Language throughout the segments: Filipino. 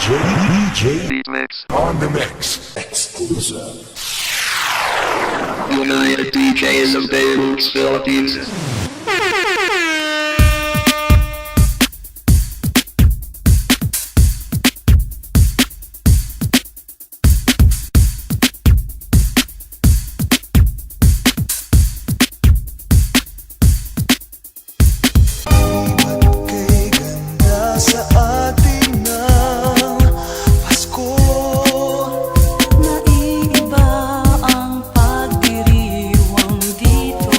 DJ Beatmix on the mix. Exclusive. United DJs of Beirut, Philippines. Naiiba ang pagdiriwang dito.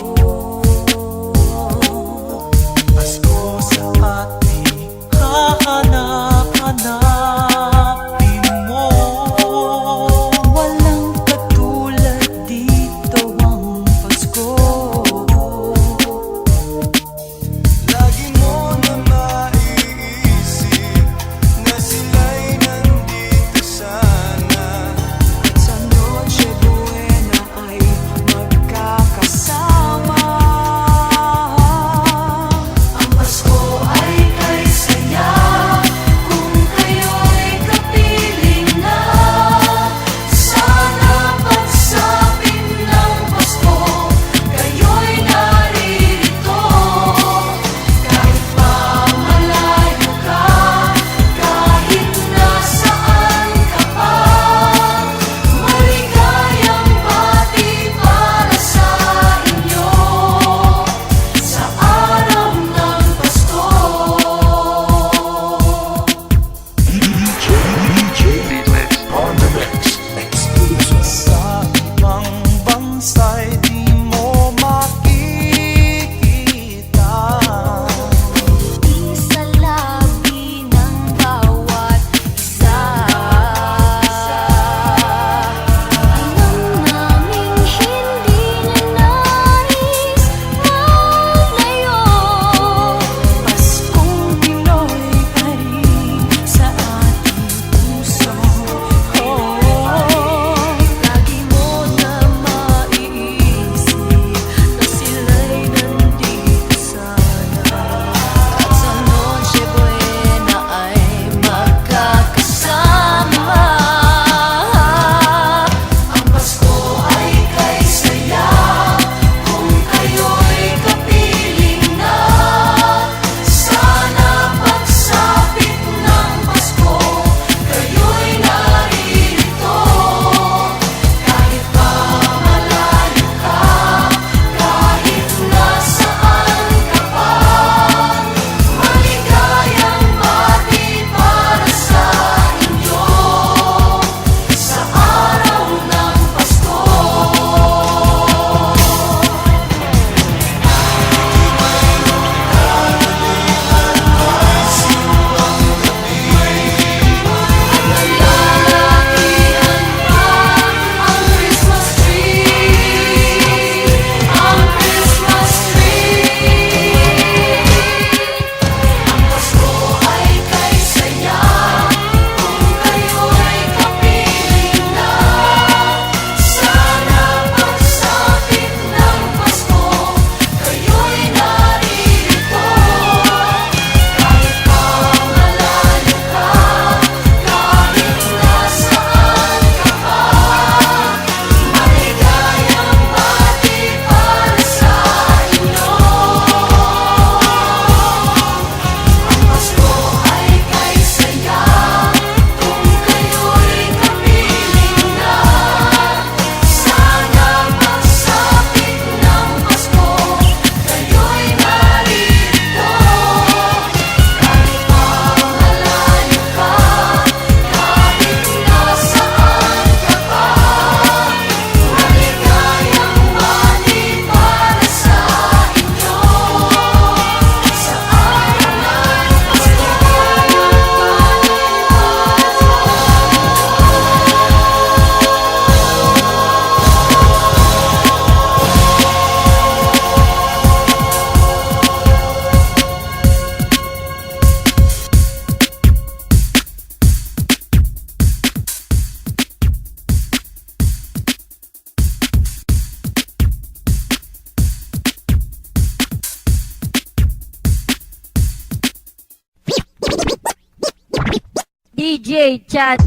DJ Chad.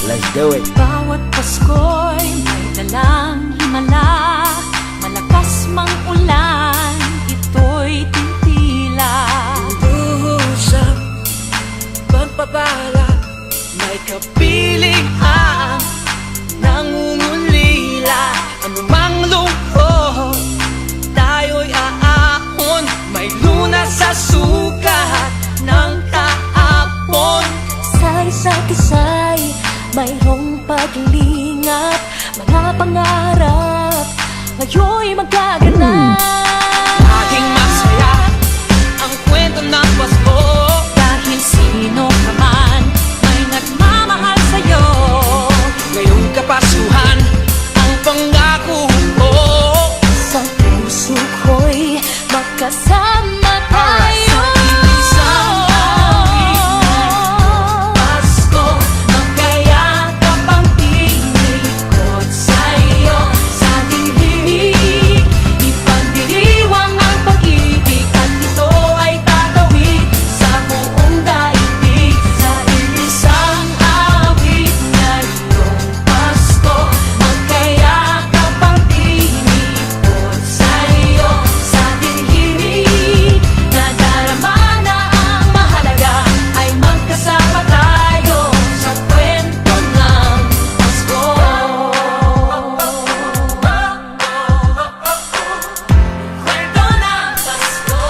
Let's do it. Bawat Pasko'y may dalang himala, malakas mang ulan, ito'y tintila. Usap, pagpapala, may kapiling ang nangungulila. Anumang lungkot, tayo'y aahon, may lunas sa sukat ng kahapon. Sa isa't isa'y mayroong paglingap, mga pangarap ngayon'y magaganap. Laging masaya ang kwento ng Pasko. Dahil sino ka man may nagmamahal sa'yo, Ngayong Kapaskuhan, ang pangako ko. sa puso ko'y magkasama tayo. Isang awit na Pasko, magkayakap ang tinikot sa'yo. Sa dilim, Ipagdiriwang ang pag-ibig at ito ay tatawid sa buong daigdig. sa isang awit na iyong Pasko, magkayakap ang tinikot sa'yo. Sa dilim, Nadarama na ang mahalaga ay magkasama tayo sa kwento ng Pasko. Kwento ng Pasko.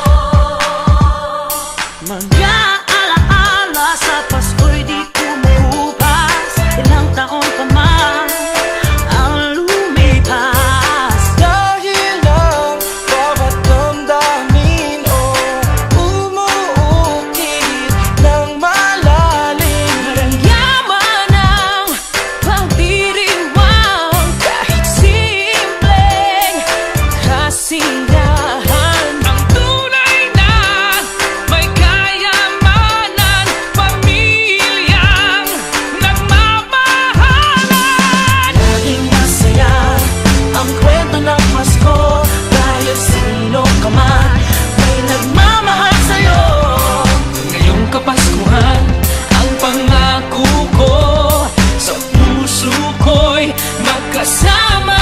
mga alaala sa Pasko'y di kumukupas. Ilang taon pa man ang lumipas. Dahil ang bawat damdamin o umuukit ng malalim. Yaman ang pagdiriwang kahit simpleng kasiyahan. Ang tunay na may kayamanan, pamilyang nagmamahalan. Laging masaya ang kwento ng Pasko, dahil sino ka man may nagmamahal sa'yo. Ngayong Kapaskuhan, ang pangako ko, sa puso ko'y magkasama